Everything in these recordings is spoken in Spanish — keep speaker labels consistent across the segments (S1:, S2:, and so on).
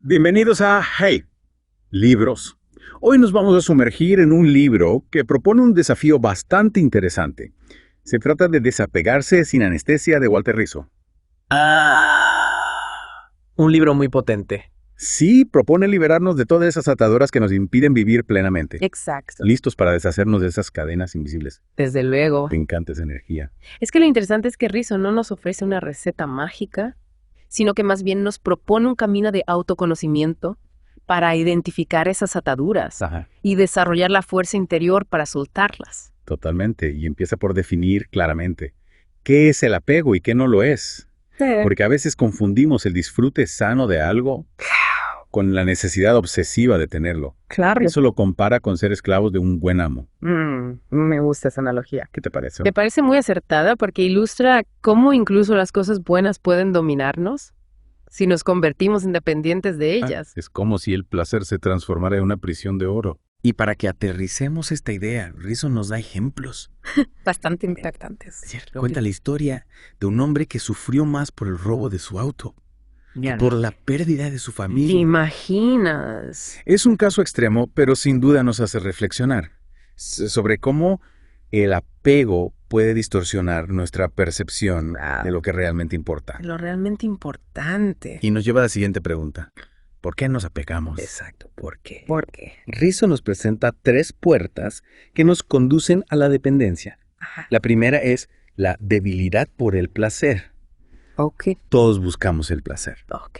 S1: Bienvenidos a Hey, Libros. Hoy nos vamos a sumergir en un libro que propone un desafío bastante interesante. Se trata de Desapegarse sin anestesia de Walter Rizzo.
S2: Un libro muy potente.
S1: Sí, propone liberarnos de todas esas ataduras que nos impiden vivir plenamente.
S3: Exacto.
S1: Listos para deshacernos de esas cadenas invisibles.
S3: Desde luego.
S1: Me encanta esa energía.
S3: Es que lo interesante es que Rizzo no nos ofrece una receta mágica, sino que más bien nos propone un camino de autoconocimiento para identificar esas ataduras
S1: Ajá.
S3: y desarrollar la fuerza interior para soltarlas.
S1: Totalmente. Y empieza por definir claramente qué es el apego y qué no lo es. Porque a veces confundimos el disfrute sano de algo con la necesidad obsesiva de tenerlo.
S3: Claro.
S1: Eso lo compara con ser esclavos de un buen amo.
S3: Me gusta esa analogía.
S1: ¿Qué te parece?
S3: Me parece muy acertada porque ilustra cómo incluso las cosas buenas pueden dominarnos si nos convertimos en dependientes de ellas.
S1: Es como si el placer se transformara en una prisión de oro.
S2: Y para que aterricemos esta idea, Rizzo nos da ejemplos.
S3: Bastante impactantes.
S2: Cuenta la historia de un hombre que sufrió más por el robo de su auto que por la pérdida de su
S3: ¿Te
S2: familia.
S3: imaginas?
S1: Es un caso extremo, pero sin duda nos hace reflexionar sobre cómo el apego puede distorsionar nuestra percepción de lo que realmente importa.
S3: Lo realmente importante.
S1: Y nos lleva a la siguiente pregunta. ¿Por qué nos apegamos?
S2: Exacto, ¿por qué?
S3: ¿Por qué?
S2: Rizzo nos presenta 3 puertas que nos conducen a la dependencia.
S3: Ajá.
S2: La primera es la debilidad por el placer.
S3: Ok.
S1: Todos buscamos el placer.
S3: Ok.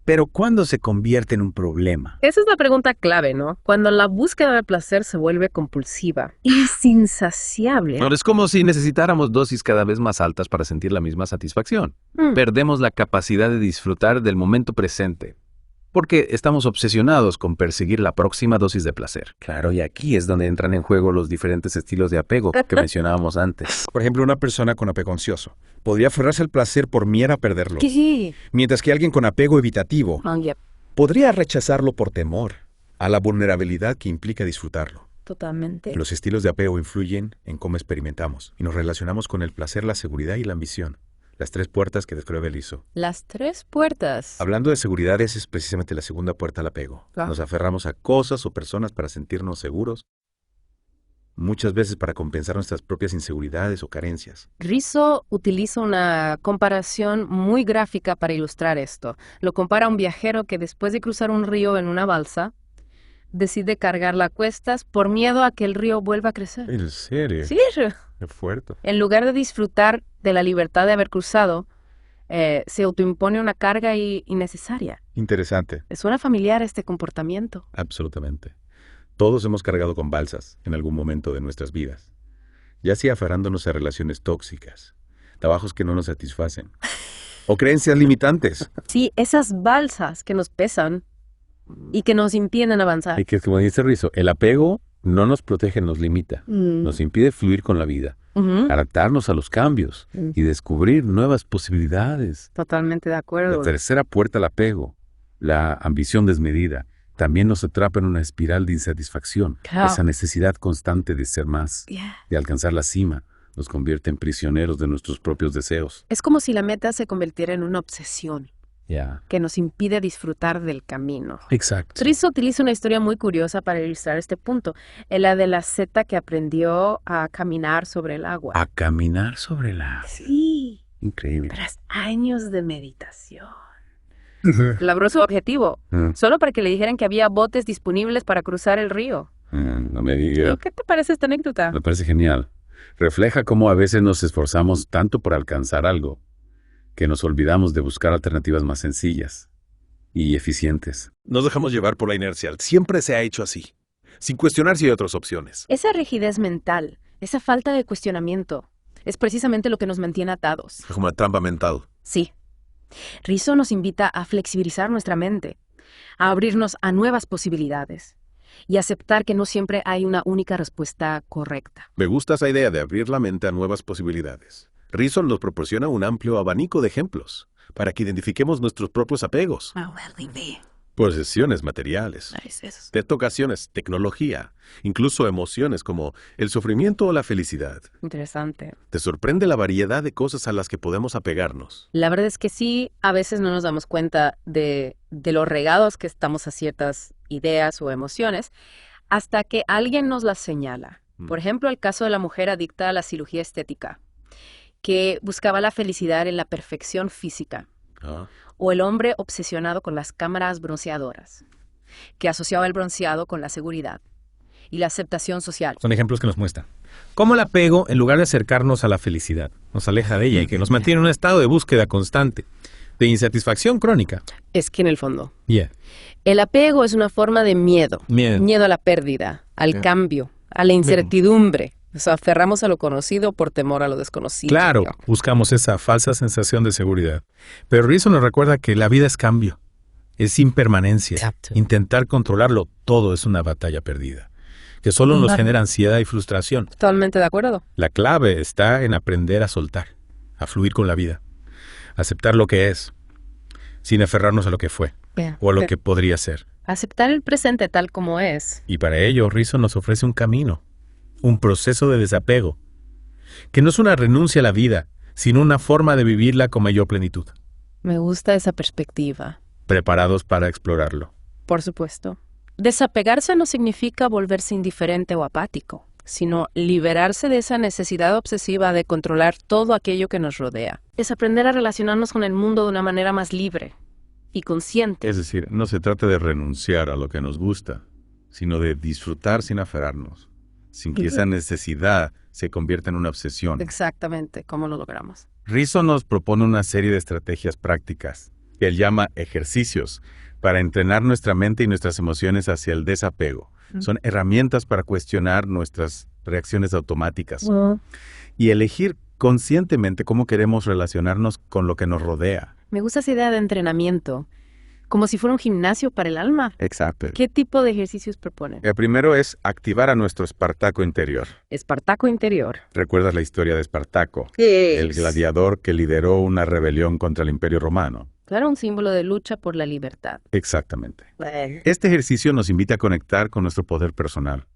S1: Pero ¿cuándo se convierte en un problema?
S3: Esa es la pregunta clave, ¿no? Cuando la búsqueda del placer se vuelve compulsiva. Es insaciable.
S4: Ahora es como si necesitáramos dosis cada vez más altas para sentir la misma satisfacción.
S3: Mm.
S4: Perdemos la capacidad de disfrutar del momento presente, porque estamos obsesionados con perseguir la próxima dosis de placer.
S2: Claro, y aquí es donde entran en juego los diferentes estilos de apego que mencionábamos antes.
S1: Por ejemplo, una persona con apego ansioso podría aferrarse al placer por miedo a perderlo.
S3: Sí.
S1: Mientras que alguien con apego evitativo
S3: Yep.
S1: podría rechazarlo por temor a la vulnerabilidad que implica disfrutarlo.
S3: Totalmente.
S1: Los estilos de apego influyen en cómo experimentamos y nos relacionamos con el placer, la seguridad y la ambición. Las 3 puertas que describe Rizzo.
S3: Las 3 puertas.
S1: Hablando de seguridad, esa es precisamente la segunda puerta al apego.
S3: Claro.
S1: Nos aferramos a cosas o personas para sentirnos seguros, muchas veces para compensar nuestras propias inseguridades o carencias.
S3: Rizzo utiliza una comparación muy gráfica para ilustrar esto. Lo compara a un viajero que después de cruzar un río en una balsa, decide cargarla a cuestas por miedo a que el río vuelva a crecer.
S1: ¿En serio?
S3: Sí.
S1: Qué fuerte.
S3: En lugar de disfrutar de la libertad de haber cruzado, se autoimpone una carga innecesaria.
S1: Interesante.
S3: ¿Le suena familiar este comportamiento?
S1: Absolutamente. Todos hemos cargado con balsas en algún momento de nuestras vidas, ya sea aferrándonos a relaciones tóxicas, trabajos que no nos satisfacen, o creencias limitantes.
S3: Sí, esas balsas que nos pesan y que nos impiden avanzar.
S1: Y que, como dice Rizzo, el apego no nos protege, nos limita, nos impide fluir con la vida,
S3: Ujú.
S1: adaptarnos a los cambios y descubrir nuevas posibilidades.
S3: Totalmente de
S1: La
S3: acuerdo.
S1: tercera puerta al apego, la ambición desmedida, también nos atrapa en una espiral de insatisfacción.
S3: Claro.
S1: Esa necesidad constante de ser más,
S3: Yeah.
S1: de alcanzar la cima, nos convierte en prisioneros de nuestros propios deseos.
S3: Es como si la meta se convirtiera en una obsesión
S1: Ya.
S3: que nos impide disfrutar del camino.
S1: Exacto.
S3: Rizzo utiliza una historia muy curiosa para ilustrar este punto, la de la seta que aprendió a caminar sobre el agua.
S1: A caminar sobre la...
S3: Sí,
S1: Increíble.
S3: tras años de meditación. Logró su objetivo,
S1: Mm,
S3: solo para que le dijeran que había botes disponibles para cruzar el río.
S1: no me digas.
S3: ¿Qué te parece esta anécdota?
S1: Me parece genial. Refleja cómo a veces nos esforzamos tanto por alcanzar algo que nos olvidamos de buscar alternativas más sencillas y eficientes.
S5: Nos dejamos llevar por la inercia. Siempre se ha hecho así, sin cuestionar si hay otras opciones.
S3: Esa rigidez mental, esa falta de cuestionamiento, es precisamente lo que nos mantiene atados.
S5: Como la trampa mental.
S3: Sí. Rizzo nos invita a flexibilizar nuestra mente, a abrirnos a nuevas posibilidades y aceptar que no siempre hay una única respuesta correcta.
S5: Me gusta esa idea de abrir la mente a nuevas posibilidades. Rizzo nos proporciona un amplio abanico de ejemplos para que identifiquemos nuestros propios apegos. Posesiones materiales. De ocasiones, tecnología, incluso emociones como el sufrimiento o la felicidad.
S3: Interesante.
S5: ¿Te sorprende la variedad de cosas a las que podemos apegarnos?
S3: La verdad es que sí, a veces no nos damos cuenta de los regados que estamos a ciertas ideas o emociones hasta que alguien nos las señala. Por ejemplo, el caso de la mujer adicta a la cirugía estética, que buscaba la felicidad en la perfección física. O el hombre obsesionado con las cámaras bronceadoras, que asociaba el bronceado con la seguridad y la aceptación social.
S2: Son ejemplos que nos muestran cómo el apego, en lugar de acercarnos a la felicidad, nos aleja de ella y que nos mantiene en un estado de búsqueda constante, de insatisfacción crónica.
S3: Es que en el fondo, el apego es una forma de miedo. Miedo a la pérdida, al cambio, a la incertidumbre. Nos aferramos a lo conocido por temor a lo desconocido.
S2: Claro, buscamos esa falsa sensación de seguridad. Pero Rizzo nos recuerda que la vida es cambio, es impermanencia. Exacto. Intentar controlarlo todo es una batalla perdida, que solo nos genera ansiedad y frustración.
S3: Totalmente de acuerdo.
S2: La clave está en aprender a soltar, a fluir con la vida, aceptar lo que es, sin aferrarnos a lo que fue o a lo que podría ser.
S3: Aceptar el presente tal como es.
S2: Y para ello, Rizzo nos ofrece un camino. Un proceso de desapego, que no es una renuncia a la vida, sino una forma de vivirla con mayor plenitud.
S3: Me gusta esa perspectiva.
S2: Preparados para explorarlo.
S3: Por supuesto. Desapegarse no significa volverse indiferente o apático, sino liberarse de esa necesidad obsesiva de controlar todo aquello que nos rodea. Es aprender a relacionarnos con el mundo de una manera más libre y consciente.
S1: Es decir, no se trata de renunciar a lo que nos gusta, sino de disfrutar sin aferrarnos, sin que esa necesidad se convierta en una obsesión.
S3: Exactamente, ¿cómo lo logramos?
S1: Rizzo nos propone una serie de estrategias prácticas, que él llama ejercicios, para entrenar nuestra mente y nuestras emociones hacia el desapego. Son herramientas para cuestionar nuestras reacciones automáticas y elegir conscientemente cómo queremos relacionarnos con lo que nos rodea.
S3: Me gusta esa idea de entrenamiento. Como si fuera un gimnasio para el alma.
S1: Exacto.
S3: ¿Qué tipo de ejercicios proponen?
S1: El primero es activar a nuestro Espartaco interior.
S3: Espartaco interior.
S1: ¿Recuerdas la historia de Espartaco? El gladiador que lideró una rebelión contra el Imperio Romano.
S3: Claro, un símbolo de lucha por la libertad.
S1: Exactamente. Este ejercicio nos invita a conectar con nuestro poder personal,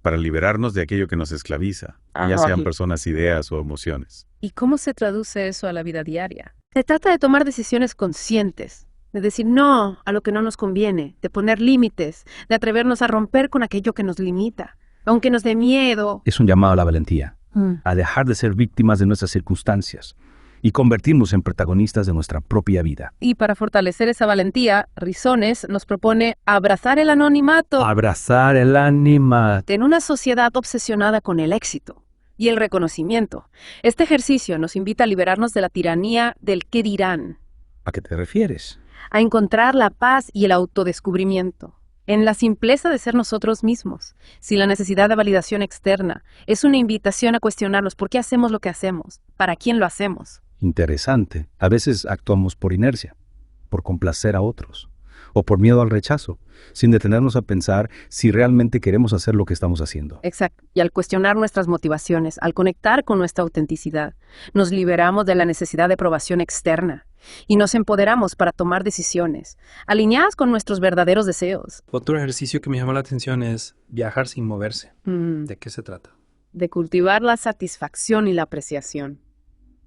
S1: para liberarnos de aquello que nos esclaviza, ya sean personas, ideas o emociones.
S3: ¿Y cómo se traduce eso a la vida diaria? Se trata de tomar decisiones conscientes, de decir no a lo que no nos conviene, de poner límites, de atrevernos a romper con aquello que nos limita, aunque nos dé miedo.
S6: Es un llamado a la valentía, a dejar de ser víctimas de nuestras circunstancias y convertirnos en protagonistas de nuestra propia vida.
S3: Y para fortalecer esa valentía, Rizones nos propone abrazar el anonimato.
S6: Abrazar el anonimato.
S3: En una sociedad obsesionada con el éxito y el reconocimiento, este ejercicio nos invita a liberarnos de la tiranía del qué dirán.
S6: ¿A qué te refieres?
S3: A encontrar la paz y el autodescubrimiento, en la simpleza de ser nosotros mismos, sin la necesidad de validación externa. Es una invitación a cuestionarnos por qué hacemos lo que hacemos, para quién lo hacemos.
S6: Interesante. A veces actuamos por inercia, por complacer a otros, o por miedo al rechazo, sin detenernos a pensar si realmente queremos hacer lo que estamos haciendo.
S3: Exacto. Y al cuestionar nuestras motivaciones, al conectar con nuestra autenticidad, nos liberamos de la necesidad de aprobación externa y nos empoderamos para tomar decisiones alineadas con nuestros verdaderos deseos.
S7: Otro ejercicio que me llama la atención es viajar sin moverse. ¿De qué se trata?
S3: De cultivar la satisfacción y la apreciación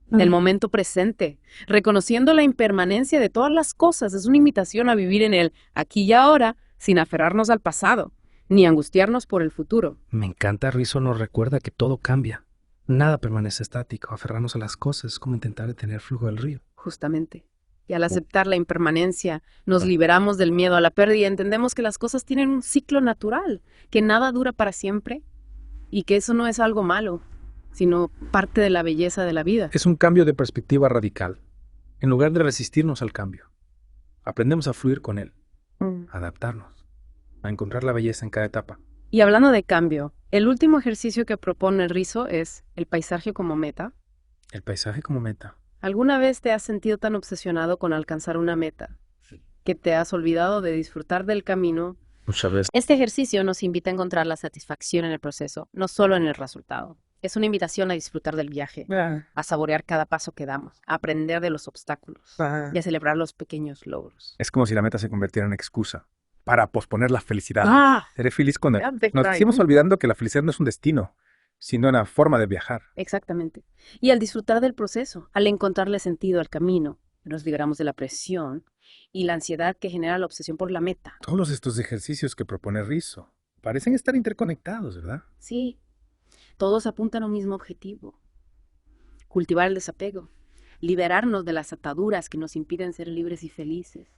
S3: del momento presente, reconociendo la impermanencia de todas las cosas. Es una invitación a vivir en el aquí y ahora, sin aferrarnos al pasado, ni angustiarnos por el futuro.
S7: Me encanta, Rizzo nos recuerda que todo cambia. Nada permanece estático. Aferrarnos a las cosas es como intentar detener el flujo del río.
S3: Justamente. Y al aceptar la impermanencia, nos liberamos del miedo a la pérdida y entendemos que las cosas tienen un ciclo natural, que nada dura para siempre y que eso no es algo malo, sino parte de la belleza de la vida.
S7: Es un cambio de perspectiva radical. En lugar de resistirnos al cambio, aprendemos a fluir con él, a adaptarnos, a encontrar la belleza en cada etapa.
S3: Y hablando de cambio, el último ejercicio que propone Rizzo es el paisaje como meta.
S7: El paisaje como meta.
S3: ¿Alguna vez te has sentido tan obsesionado con alcanzar una meta que te has olvidado de disfrutar del camino?
S6: Muchas veces.
S3: Este ejercicio nos invita a encontrar la satisfacción en el proceso, no solo en el resultado. Es una invitación a disfrutar del viaje, a saborear cada paso que damos, a aprender de los obstáculos y a celebrar los pequeños logros.
S7: Es como si la meta se convirtiera en una excusa para posponer la felicidad. Seré feliz cuando nos seguimos olvidando que la felicidad no es un destino, sino una forma de viajar.
S3: Exactamente. Y al disfrutar del proceso, al encontrarle sentido al camino, nos liberamos de la presión y la ansiedad que genera la obsesión por la meta.
S7: Todos estos ejercicios que propone Rizzo parecen estar interconectados, ¿verdad?
S3: Sí. Todos apuntan a un mismo objetivo: cultivar el desapego, liberarnos de las ataduras que nos impiden ser libres y felices.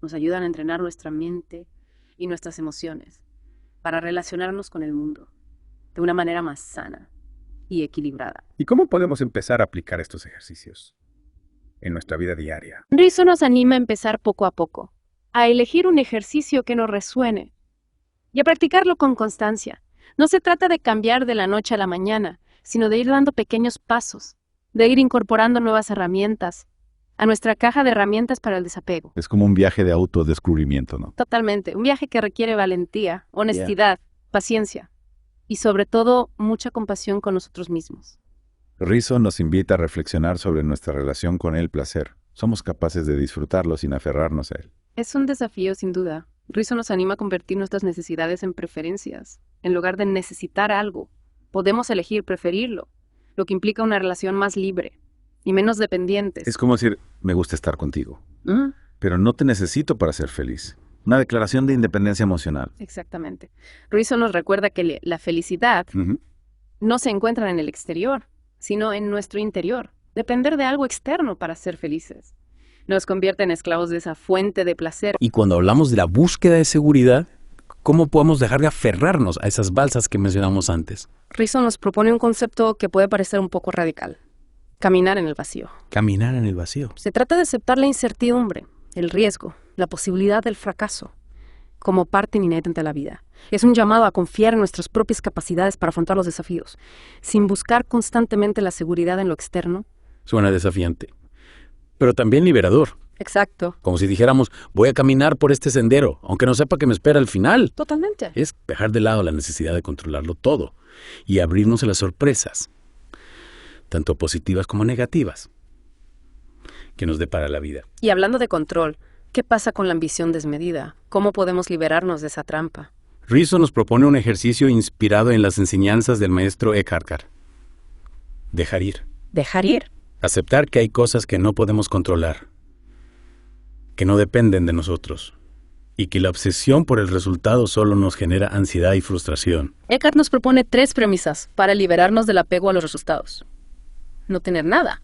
S3: Nos ayudan a entrenar nuestra mente y nuestras emociones para relacionarnos con el mundo de una manera más sana y equilibrada.
S7: ¿Y cómo podemos empezar a aplicar estos ejercicios en nuestra vida diaria?
S3: Rizzo nos anima a empezar poco a poco, a elegir un ejercicio que nos resuene y a practicarlo con constancia. No se trata de cambiar de la noche a la mañana, sino de ir dando pequeños pasos, de ir incorporando nuevas herramientas a nuestra caja de herramientas para el desapego.
S1: Es como un viaje de autodescubrimiento, ¿no?
S3: Totalmente. Un viaje que requiere valentía, honestidad, paciencia y sobre todo mucha compasión con nosotros mismos.
S1: Rizzo nos invita a reflexionar sobre nuestra relación con el placer. ¿Somos capaces de disfrutarlo sin aferrarnos a él?
S3: Es un desafío, sin duda. Rizzo nos anima a convertir nuestras necesidades en preferencias. En lugar de necesitar algo, podemos elegir preferirlo, lo que implica una relación más libre y menos dependientes.
S1: Es como decir, me gusta estar contigo, pero no te necesito para ser feliz. Una declaración de independencia emocional.
S3: Exactamente. Rizzo nos recuerda que la felicidad no se encuentra en el exterior, sino en nuestro interior. Depender de algo externo para ser felices nos convierte en esclavos de esa fuente de placer.
S4: Y cuando hablamos de la búsqueda de seguridad, ¿cómo podemos dejar de aferrarnos a esas balsas que mencionamos antes?
S3: Rizzo nos propone un concepto que puede parecer un poco radical: caminar en el vacío.
S4: Caminar en el vacío.
S3: Se trata de aceptar la incertidumbre, el riesgo, la posibilidad del fracaso como parte inherente a la vida. Es un llamado a confiar en nuestras propias capacidades para afrontar los desafíos, sin buscar constantemente la seguridad en lo externo.
S4: Suena desafiante, pero también liberador.
S3: Exacto.
S4: Como si dijéramos, voy a caminar por este sendero, aunque no sepa que me espera al final.
S3: Totalmente.
S4: Es dejar de lado la necesidad de controlarlo todo y abrirnos a las sorpresas, tanto positivas como negativas, que nos depara la vida.
S3: Y hablando de control, ¿qué pasa con la ambición desmedida? ¿Cómo podemos liberarnos de esa trampa?
S4: Rizzo nos propone un ejercicio inspirado en las enseñanzas del maestro Eckhart Tolle. Dejar ir.
S3: Dejar ir.
S4: Aceptar que hay cosas que no podemos controlar, que no dependen de nosotros, y que la obsesión por el resultado solo nos genera ansiedad y frustración.
S3: Eckhart nos propone 3 premisas para liberarnos del apego a los resultados: no tener nada,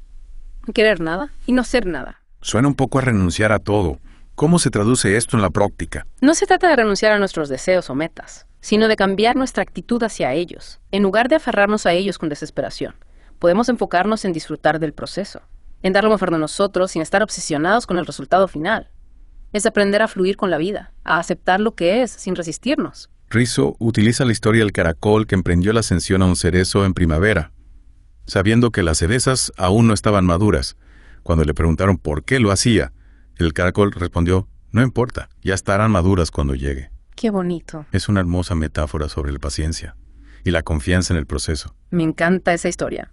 S3: no querer nada y no ser nada.
S5: Suena un poco a renunciar a todo. ¿Cómo se traduce esto en la práctica?
S3: No se trata de renunciar a nuestros deseos o metas, sino de cambiar nuestra actitud hacia ellos. En lugar de aferrarnos a ellos con desesperación, podemos enfocarnos en disfrutar del proceso, en dar lo mejor de nosotros sin estar obsesionados con el resultado final. Es aprender a fluir con la vida, a aceptar lo que es sin resistirnos.
S5: Rizzo utiliza la historia del caracol que emprendió la ascensión a un cerezo en primavera, sabiendo que las cerezas aún no estaban maduras. Cuando le preguntaron por qué lo hacía, el caracol respondió, no importa, ya estarán maduras cuando llegue.
S3: Qué bonito.
S5: Es una hermosa metáfora sobre la paciencia y la confianza en el proceso.
S3: Me encanta esa historia.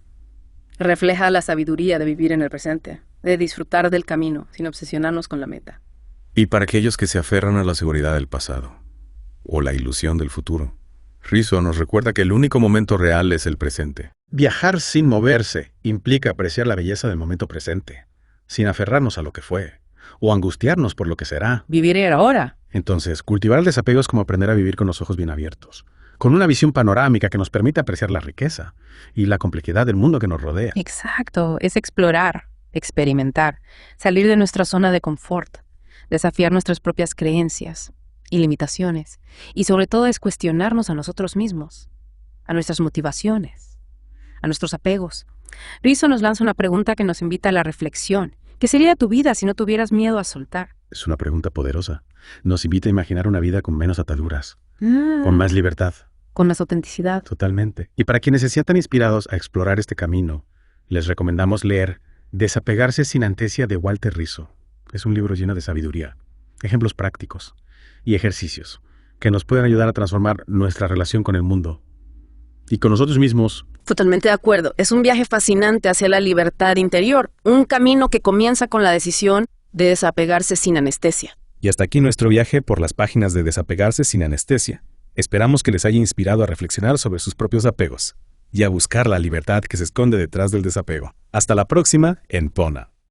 S3: Refleja la sabiduría de vivir en el presente, de disfrutar del camino sin obsesionarnos con la meta.
S5: Y para aquellos que se aferran a la seguridad del pasado o la ilusión del futuro, Rizzo nos recuerda que el único momento real es el presente.
S2: Viajar sin moverse implica apreciar la belleza del momento presente, sin aferrarnos a lo que fue, o angustiarnos por lo que será.
S3: Vivir el ahora.
S2: Entonces, cultivar el desapego es como aprender a vivir con los ojos bien abiertos, con una visión panorámica que nos permite apreciar la riqueza y la complejidad del mundo que nos rodea.
S3: Exacto, es explorar, experimentar, salir de nuestra zona de confort, desafiar nuestras propias creencias y limitaciones, y sobre todo es cuestionarnos a nosotros mismos, a nuestras motivaciones, a nuestros apegos. Rizzo nos lanza una pregunta que nos invita a la reflexión. ¿Qué sería tu vida si no tuvieras miedo a soltar?
S2: Es una pregunta poderosa. Nos invita a imaginar una vida con menos ataduras, con más libertad.
S3: Con más autenticidad.
S2: Totalmente. Y para quienes se sientan inspirados a explorar este camino, les recomendamos leer Desapegarse sin anestesia de Walter Rizzo. Es un libro lleno de sabiduría, ejemplos prácticos y ejercicios que nos pueden ayudar a transformar nuestra relación con el mundo Y con nosotros mismos.
S8: Totalmente de acuerdo. Es un viaje fascinante hacia la libertad interior, un camino que comienza con la decisión de desapegarse sin anestesia.
S2: Y hasta aquí nuestro viaje por las páginas de Desapegarse sin anestesia. Esperamos que les haya inspirado a reflexionar sobre sus propios apegos y a buscar la libertad que se esconde detrás del desapego. Hasta la próxima en Pona.